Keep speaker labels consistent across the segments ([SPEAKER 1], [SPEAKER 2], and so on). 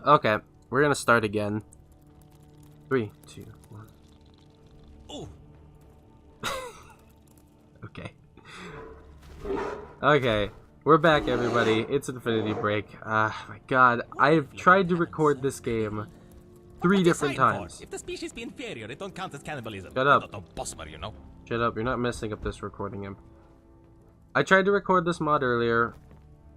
[SPEAKER 1] Okay, we're gonna start again. 3, 2, 1.
[SPEAKER 2] Oh.
[SPEAKER 1] Okay. Okay, we're back, everybody. It's Infinity Break. My God, I've tried to record this game 3 different times.
[SPEAKER 2] If the species be inferior, it don't count as cannibalism.
[SPEAKER 1] Shut up.
[SPEAKER 2] Not possible, you know.
[SPEAKER 1] Shut up, you're not messing up this recording, imp. I tried to record this mod earlier.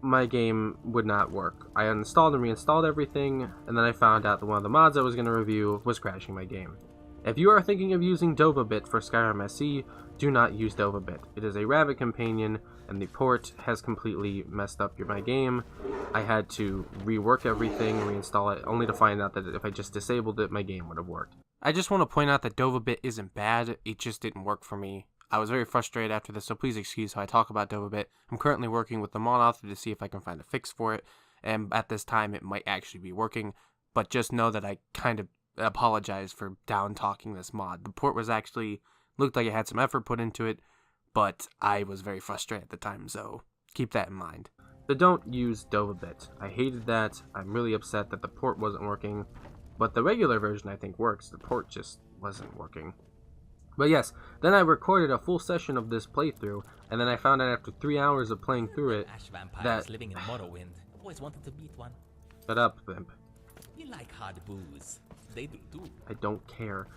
[SPEAKER 1] My game would not work. I uninstalled and reinstalled everything, and then I found out that one of the mods I was going to review was crashing my game. If you are thinking of using Dovabit for Skyrim SE, do not use Dovabit. It is a Rabbit companion, and the port has completely messed up my game. I had to rework everything, reinstall it, only to find out that if I just disabled it, my game would have worked. I just want to point out that Dovabit isn't bad, it just didn't work for me. I was very frustrated after this, so please excuse how I talk about Dovabit. I'm currently working with the mod author to see if I can find a fix for it, and at this time it might actually be working, but just know that I kind of apologize for down-talking this mod. The port was actually, looked like it had some effort put into it, but I was very frustrated at the time, so keep that in mind. So don't use Dovabit. I hated that. I'm really upset that the port wasn't working, but the regular version I think works. The port just wasn't working. But yes, then I recorded a full session of this playthrough, and then I found out after 3 hours of playing through it
[SPEAKER 2] Ash vampires
[SPEAKER 1] that...
[SPEAKER 2] living in Morrowind. Always wanted to meet one.
[SPEAKER 1] Shut up, Vimp.
[SPEAKER 2] You like hard booze. They do too.
[SPEAKER 1] I don't care.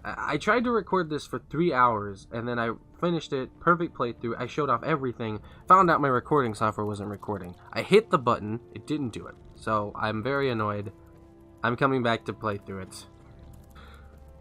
[SPEAKER 1] I tried to record this for 3 hours, and then I finished it, perfect playthrough, I showed off everything, found out my recording software wasn't recording. I hit the button, it didn't do it. So I'm very annoyed. I'm coming back to play through it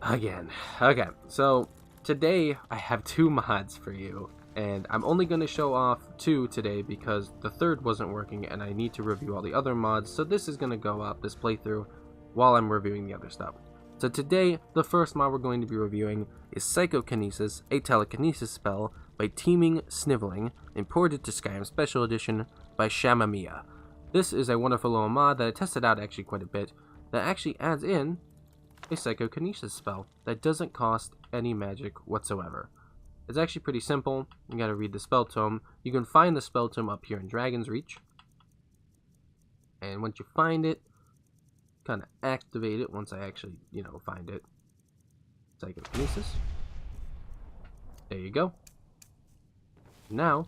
[SPEAKER 1] again. Okay, so today I have 2 mods for you, and I'm only going to show off 2 today because the third wasn't working and I need to review all the other mods, so this is going to go up, this playthrough, while I'm reviewing the other stuff. So today, the first mod we're going to be reviewing is Psychokinesis, a telekinesis spell by TeemingSniveling, imported to Skyrim Special Edition by Shamamia. This is a wonderful little mod that I tested out actually quite a bit, that actually adds in a psychokinesis spell that doesn't cost any magic whatsoever. It's actually pretty simple. You gotta read the spell tome. You can find the spell tome up here in Dragon's Reach. And once you find it, kind of activate it once I actually, find it. Psychokinesis. There you go. Now,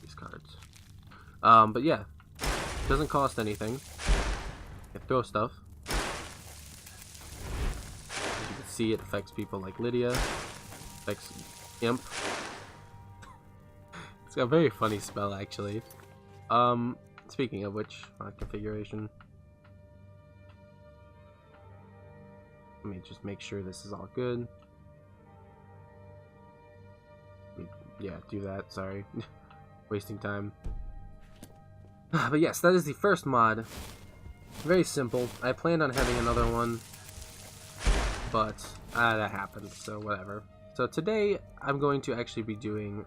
[SPEAKER 1] these cards. But yeah. Doesn't cost anything. You throw stuff. As you can see, it affects people like Lydia. Affects Imp. It's got a very funny spell, actually. Speaking of which, configuration. Let me just make sure this is all good. Yeah, do that. Sorry. Wasting time. But yes, that is the first mod. Very simple. I planned on having another one, but that happened, so whatever. So today, I'm going to actually be doing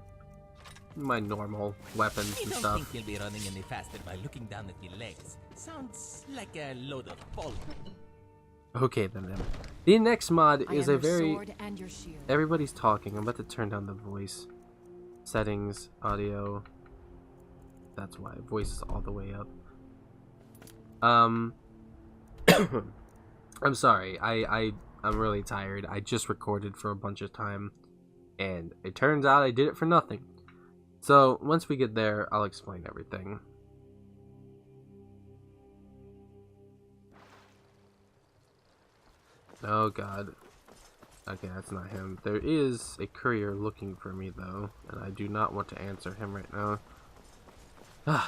[SPEAKER 1] my normal weapons and stuff.
[SPEAKER 2] I don't think you'll be running any faster by looking down at your legs. Sounds like a load of bull.
[SPEAKER 1] Okay then. The next mod is a very...
[SPEAKER 3] sword and your shield.
[SPEAKER 1] Everybody's talking. I'm about to turn down the voice. Settings, audio... That's why voice is all the way up. I'm sorry. I'm really tired. I just recorded for a bunch of time, and it turns out I did it for nothing. So once we get there, I'll explain everything. Oh God. Okay, that's not him. There is a courier looking for me though, and I do not want to answer him right now.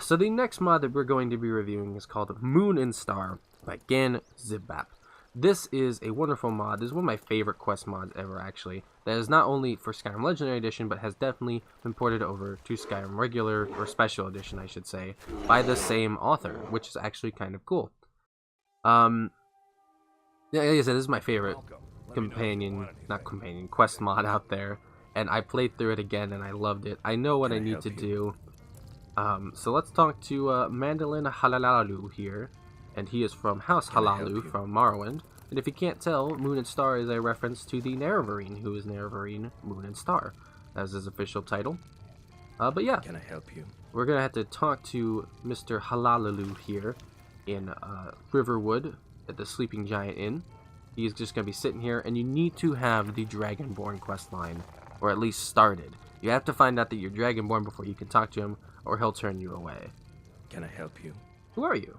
[SPEAKER 1] So the next mod that we're going to be reviewing is called Moon and Star by Xingba. This is a wonderful mod. This is one of my favorite quest mods ever, actually. That is not only for Skyrim Legendary Edition, but has definitely been ported over to Skyrim Regular, or Special Edition, I should say, by the same author, which is actually kind of cool. Yeah, like I said, this is my favorite quest mod out there, and I played through it again, and I loved it. I know what I need to do. So let's talk to Mandolin Halalalu here, and he is from House Halalu from Morrowind. And if you can't tell, Moon and Star is a reference to the Nerevarine, who is Nerevarine Moon and Star, as his official title. But yeah,
[SPEAKER 3] Can I help you?
[SPEAKER 1] we're gonna have to talk to Mr. Halalalu here in Riverwood at the Sleeping Giant Inn. He's just gonna be sitting here, and you need to have the Dragonborn questline, or at least started. You have to find out that you're Dragonborn before you can talk to him, or he'll turn you away.
[SPEAKER 3] Can I help you?
[SPEAKER 1] Who are you?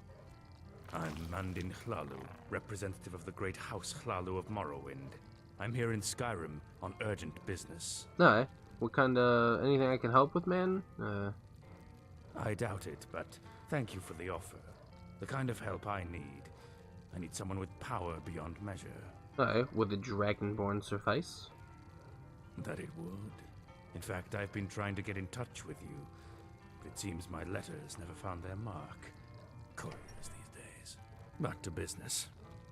[SPEAKER 3] I'm Mandin Hlalu, representative of the great House Hlalu of Morrowind. I'm here in Skyrim on urgent business.
[SPEAKER 1] No, what kind of anything I can help with, man?
[SPEAKER 3] I doubt it, but thank you for the offer. The kind of help I need. I need someone with power beyond measure.
[SPEAKER 1] Would the Dragonborn suffice?
[SPEAKER 3] That it would. In fact, I've been trying to get in touch with you, but it seems my letters never found their mark. Couriers these days. Back to business.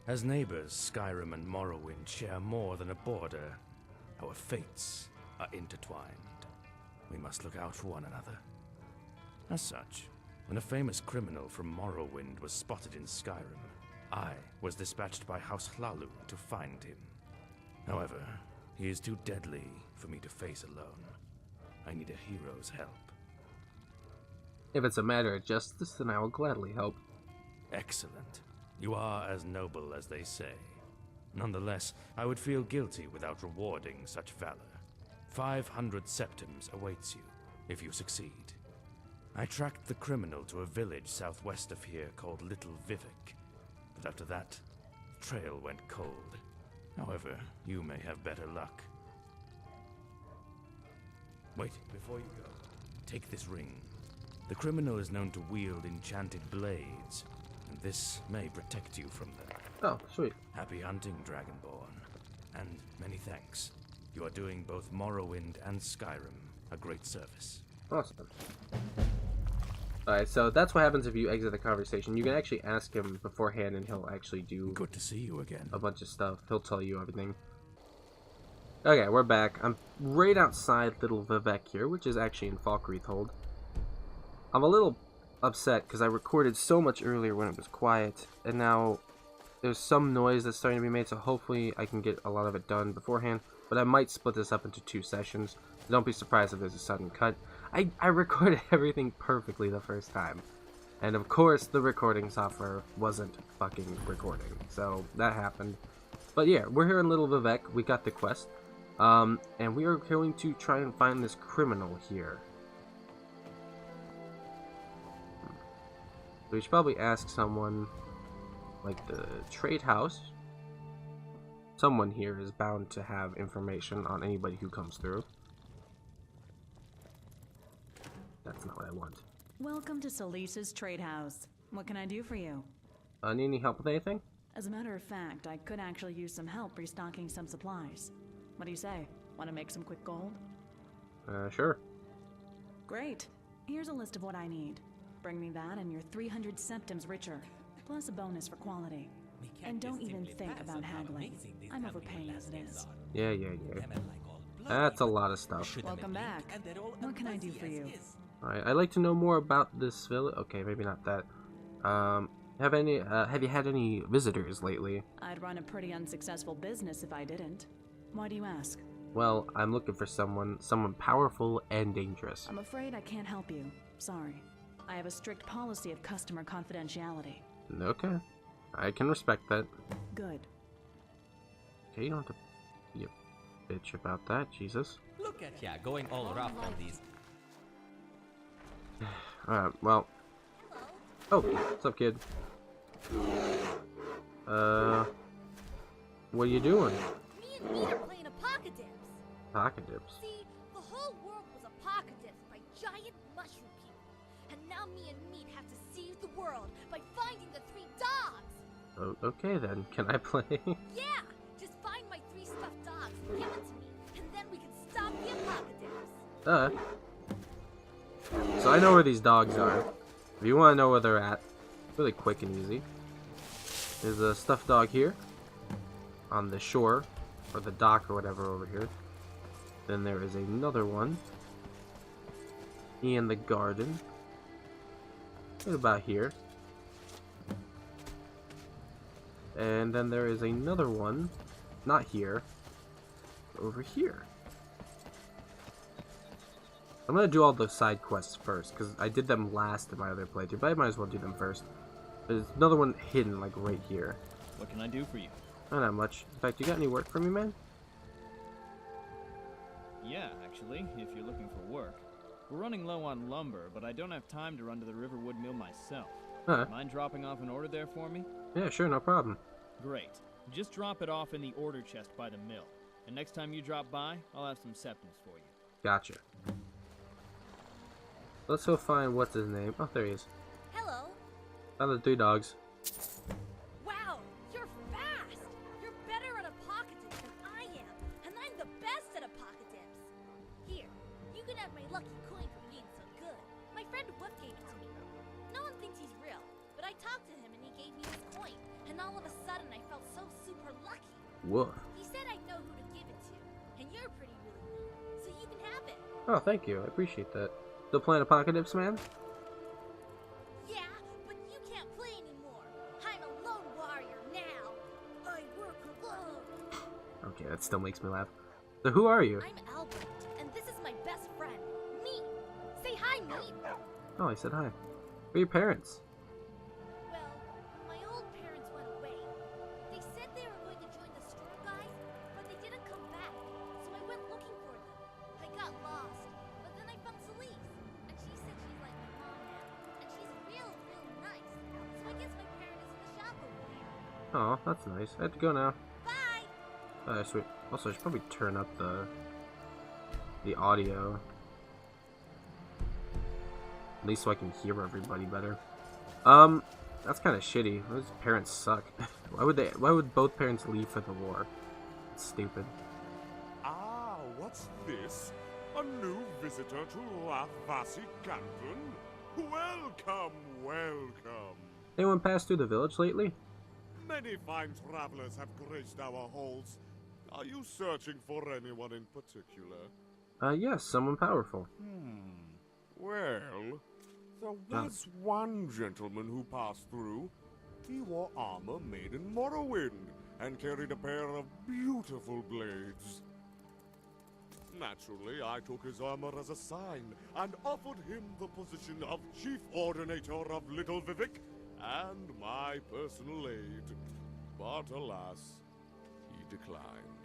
[SPEAKER 3] As neighbors, Skyrim and Morrowind share more than a border. Our fates are intertwined. We must look out for one another. As such, when a famous criminal from Morrowind was spotted in Skyrim, I was dispatched by House Hlalu to find him. However, he is too deadly for me to face alone. I need a hero's help.
[SPEAKER 1] If it's a matter of justice, then I will gladly help.
[SPEAKER 3] Excellent. You are as noble as they say. Nonetheless, I would feel guilty without rewarding such valor. 500 septims awaits you, if you succeed. I tracked the criminal to a village southwest of here called Little Vivek, but after that, the trail went cold. However, you may have better luck. Wait, before you go, take this ring. The criminal is known to wield enchanted blades, and this may protect you from them.
[SPEAKER 1] Oh, sweet.
[SPEAKER 3] Happy hunting, Dragonborn. And many thanks. You are doing both Morrowind and Skyrim a great service.
[SPEAKER 1] Awesome. Alright, so that's what happens if you exit the conversation. You can actually ask him beforehand, and he'll actually do
[SPEAKER 3] Good to see you again.
[SPEAKER 1] a bunch of stuff. He'll tell you everything. Okay, we're back. I'm right outside Little Vivek here, which is actually in Falkreathhold. I'm a little upset because I recorded so much earlier when it was quiet, and now there's some noise that's starting to be made, so hopefully I can get a lot of it done beforehand. But I might split this up into 2 sessions. So don't be surprised if there's a sudden cut. I recorded everything perfectly the first time. And of course, the recording software wasn't fucking recording. So that happened. But yeah, we're here in Little Vivek. We got the quest. And we are going to try and find this criminal here. We should probably ask someone, like the trade house. Someone here is bound to have information on anybody who comes through. That's not what I want.
[SPEAKER 4] Welcome to Salisa's Trade House. What can I do for you?
[SPEAKER 1] Need any help with anything?
[SPEAKER 4] As a matter of fact, I could actually use some help restocking some supplies. What do you say? Want to make some quick gold?
[SPEAKER 1] Sure.
[SPEAKER 4] Great. Here's a list of what I need. Bring me that and you're 300 septims richer, plus a bonus for quality. And don't even think about haggling. I'm overpaying as it is.
[SPEAKER 1] Yeah. That's a lot of stuff.
[SPEAKER 4] Welcome back. What can I do for you?
[SPEAKER 1] Alright, I'd like to know more about this village. Okay, maybe not that. Have you had any visitors lately?
[SPEAKER 4] I'd run a pretty unsuccessful business if I didn't. Why do you ask?
[SPEAKER 1] Well, I'm looking for someone powerful and dangerous.
[SPEAKER 4] I'm afraid I can't help you. Sorry. I have a strict policy of customer confidentiality.
[SPEAKER 1] Okay, I can respect that.
[SPEAKER 4] Good.
[SPEAKER 1] Okay, you don't have to be a bitch about that, Jesus.
[SPEAKER 2] Look at ya, going all rough on these.
[SPEAKER 1] Alright, well. Oh, what's up, kid? What are you doing?
[SPEAKER 5] Me and Meat are playing Apocalypse.
[SPEAKER 1] Pocketips.
[SPEAKER 5] See, the whole world was Apocalypse by giant mushroom people. And now me and Meat have to seize the world by finding the 3 dogs.
[SPEAKER 1] Oh, okay then, can I play?
[SPEAKER 5] Yeah, just find my 3 stuffed dogs and give it to me, and then we can stop the Apocalypse.
[SPEAKER 1] So I know where these dogs are. If you want to know where they're at, really quick and easy. There's a stuffed dog here on the shore, or the dock or whatever over here. Then there is another one in the garden. Right about here. And then there is another one, not here, over here. I'm gonna do all the side quests first, because I did them last in my other playthrough, but I might as well do them first. There's another one hidden, like, right here.
[SPEAKER 6] What can I do for you?
[SPEAKER 1] Not much. In fact, you got any work for me, man?
[SPEAKER 6] Yeah, actually, if you're looking for work. We're running low on lumber, but I don't have time to run to the Riverwood Mill myself. Mind dropping off an order there for me?
[SPEAKER 1] Yeah, sure, no problem.
[SPEAKER 6] Great. Just drop it off in the order chest by the mill. And next time you drop by, I'll have some septums for you.
[SPEAKER 1] Gotcha. Let's go find what's his name. Oh, there he is.
[SPEAKER 5] Hello.
[SPEAKER 1] Found the 3 dogs.
[SPEAKER 5] Wow, you're fast. You're better at apocalypse than I am, and I'm the best at apocalypse. Here, you can have my lucky coin for being so good. My friend Whoop gave it to me. No one thinks he's real, but I talked to him and he gave me his coin, and all of a sudden I felt so super lucky.
[SPEAKER 1] Woof.
[SPEAKER 5] He said I'd know who to give it to, and you're pretty really neat, so you can have it.
[SPEAKER 1] Oh, thank you. I appreciate that. Still playing Apocalypse, man?
[SPEAKER 5] Yeah, but you can't play anymore. I'm a lone warrior now. I work alone.
[SPEAKER 1] Okay, that still makes me laugh. So who are you?
[SPEAKER 5] I'm Albert, and this is my best friend, Meat. Say hi, Meat.
[SPEAKER 1] Oh, I said hi. Who are your parents?
[SPEAKER 5] Well, my old parents went away. They said they were going to join the store guys, but they didn't come back. So I went looking for them. I got lost, but then I found Celeste, and she said she's like my mom now, and she's real nice. So I guess my parent is in the shop over there.
[SPEAKER 1] Oh, that's nice. I have to go now.
[SPEAKER 5] Bye.
[SPEAKER 1] Sweet. Also, I should probably turn up the audio. At least so I can hear everybody better. That's kind of shitty. Those parents suck. Why would both parents leave for the war? It's stupid.
[SPEAKER 7] Ah, what's this? A new visitor to Wrathgaurd I? Welcome, welcome.
[SPEAKER 1] Anyone passed through the village lately?
[SPEAKER 7] Many fine travelers have graced our halls. Are you searching for anyone in particular?
[SPEAKER 1] Yes, someone powerful.
[SPEAKER 7] Well, there was one gentleman who passed through. He wore armor made in Morrowind and carried a pair of beautiful blades. Naturally, I took his armor as a sign and offered him the position of Chief Ordinator of Little Vivek and my personal aid. But alas, he declined.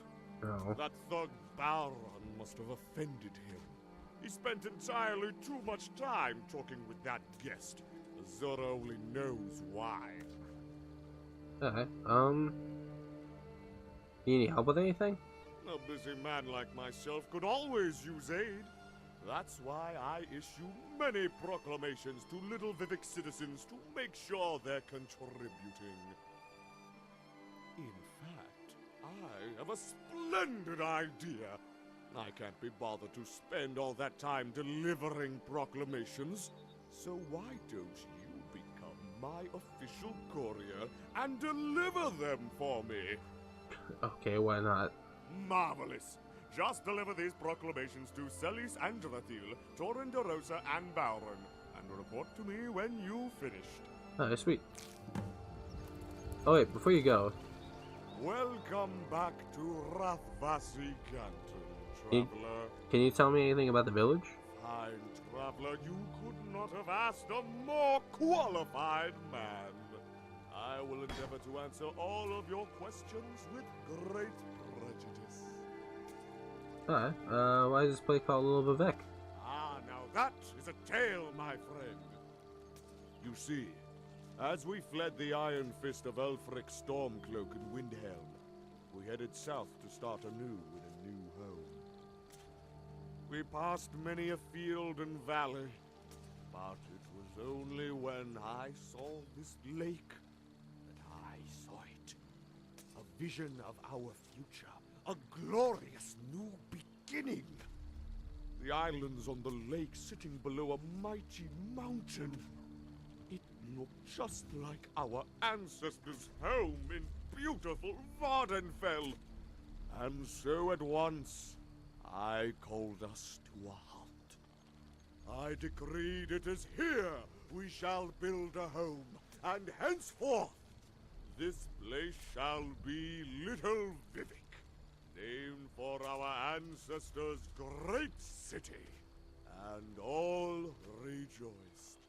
[SPEAKER 1] Oh.
[SPEAKER 7] That thug Baron must have offended him. He spent entirely too much time talking with that guest. Zora only knows why.
[SPEAKER 1] Alright, you need help with anything?
[SPEAKER 7] A busy man like myself could always use aid. That's why I issue many proclamations to Little Vivek citizens to make sure they're contributing. In fact, I have a splendid idea. I can't be bothered to spend all that time delivering proclamations. So why don't you become my official courier and deliver them for me?
[SPEAKER 1] Okay, why not?
[SPEAKER 7] Marvelous. Just deliver these proclamations to Celis and Rathil, Torin de Rosa and Bowron, and report to me when you've finished.
[SPEAKER 1] Oh, sweet. Oh wait, before you go,
[SPEAKER 7] Welcome back to Rathvasi Canton, traveler.
[SPEAKER 1] Can you tell me anything about the village?
[SPEAKER 7] Fine traveler, you could not have asked a more qualified man. I will endeavor to answer all of your questions with great prejudice.
[SPEAKER 1] Alright, why is this place called Little Vivek?
[SPEAKER 7] Ah, now that is a tale, my friend. You see, as we fled the iron fist of Ulfric Stormcloak and Windhelm, we headed south to start anew with a new home. We passed many a field and valley, but it was only when I saw this lake that I saw it. A vision of our future, a glorious new beginning. The islands on the lake sitting below a mighty mountain. It looked just like our ancestors' home in beautiful Vardenfell. And so at once, I called us to a halt. I decreed it is here we shall build a home, and henceforth, this place shall be Little Vivek, named for our ancestors' great city. and all rejoiced.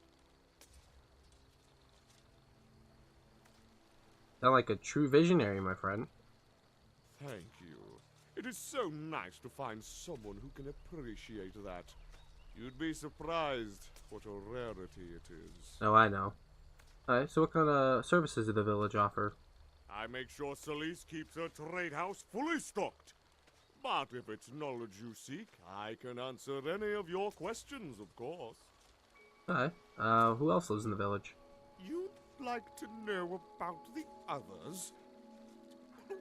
[SPEAKER 1] Sound like a true visionary, my friend.
[SPEAKER 7] Thank you. It is so nice to find someone who can appreciate that. You'd be surprised what a rarity it is.
[SPEAKER 1] Oh, I know. Alright, so what kind of services does the village offer?
[SPEAKER 7] I make sure Celise keeps her trade house fully stocked. But if it's knowledge you seek, I can answer any of your questions, of course.
[SPEAKER 1] Alright, who else lives in the village?
[SPEAKER 7] You'd like to know about the others?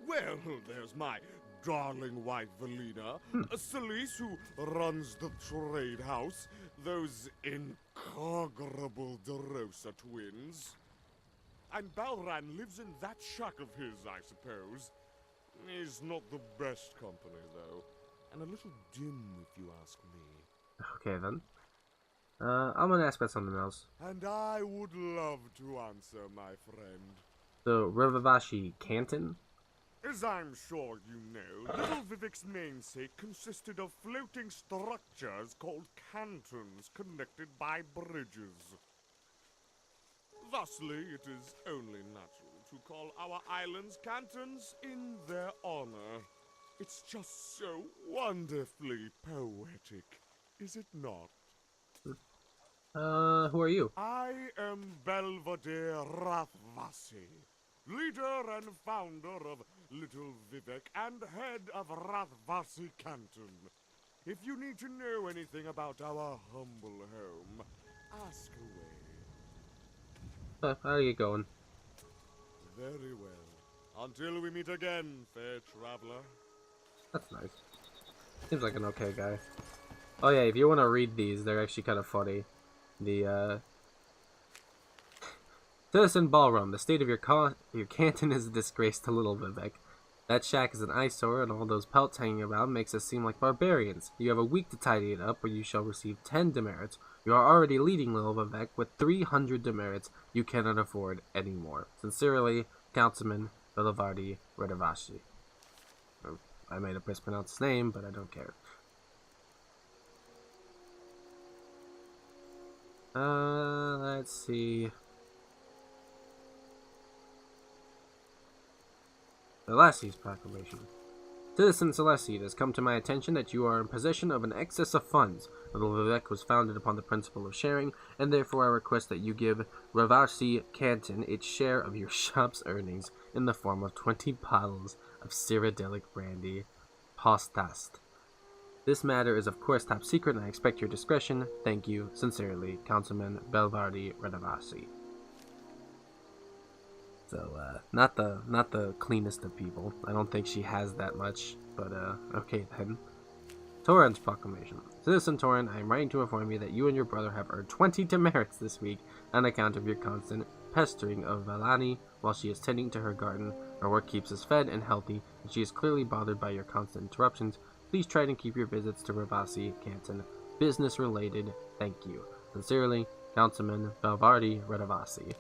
[SPEAKER 7] Well, there's my darling wife, Velina, Celise, who runs the trade house, those incomparable DeRosa twins. And Balran lives in that shack of his, I suppose. He's not the best company, though, and a little dim, if you ask me.
[SPEAKER 1] Okay, then. I'm gonna ask about something else.
[SPEAKER 7] And I would love to answer, my friend.
[SPEAKER 1] So, Rivavashi Canton?
[SPEAKER 7] As I'm sure you know, Little Vivek's namesake consisted of floating structures called cantons connected by bridges. Thusly, it is only natural to call our islands cantons in their honor. It's just so wonderfully poetic, is it not?
[SPEAKER 1] Who are you?
[SPEAKER 7] I am Belvedere Rathvasi, leader and founder of Little Vivek and head of Rathvasi Canton. If you need to know anything about our humble home, ask away.
[SPEAKER 1] How are you going?
[SPEAKER 7] Very well. Until we meet again, fair traveler.
[SPEAKER 1] That's nice. Seems like an okay guy. Oh yeah, if you want to read these, they're actually kind of funny. The, Citizen Ballroom, the state of your canton is a disgrace to Little Vivek. That shack is an eyesore, and all those pelts hanging around makes us seem like barbarians. You have a week to tidy it up, or you shall receive 10 demerits. You are already leading Little Vivek with 300 demerits. You cannot afford any more. Sincerely, Councilman Velavardi Redavashi. I may have mispronounced his name, but I don't care. Let's see. Celesti's proclamation. Citizen Celeste, it has come to my attention that you are in possession of an excess of funds. Little Vivek was founded upon the principle of sharing, and therefore I request that you give Ravasi Canton its share of your shop's earnings in the form of 20 bottles of Cyrodiilic brandy. Postast. This matter is of course top secret, and I expect your discretion. Thank you, sincerely, Councilman Belvardi Redavasi. So, not the cleanest of people. I don't think she has that much, but, okay then. Torrent's proclamation. Citizen Torrent, I am writing to inform you that you and your brother have earned 20 demerits this week on account of your constant pestering of Valani while she is tending to her garden. Her work keeps us fed and healthy, and she is clearly bothered by your constant interruptions. Please try to keep your visits to Ravasi Canton business-related. Thank you. Sincerely, Councilman Belvardi Redavasi.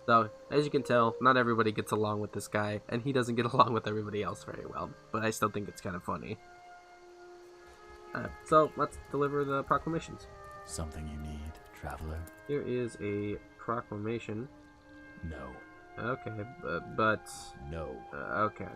[SPEAKER 1] So, as you can tell, not everybody gets along with this guy, and he doesn't get along with everybody else very well, but I still think it's kind of funny. So, let's deliver the proclamations.
[SPEAKER 8] Something you need, traveler?
[SPEAKER 1] Here is a proclamation.
[SPEAKER 8] No.
[SPEAKER 1] Okay, but...
[SPEAKER 8] No.
[SPEAKER 1] Okay.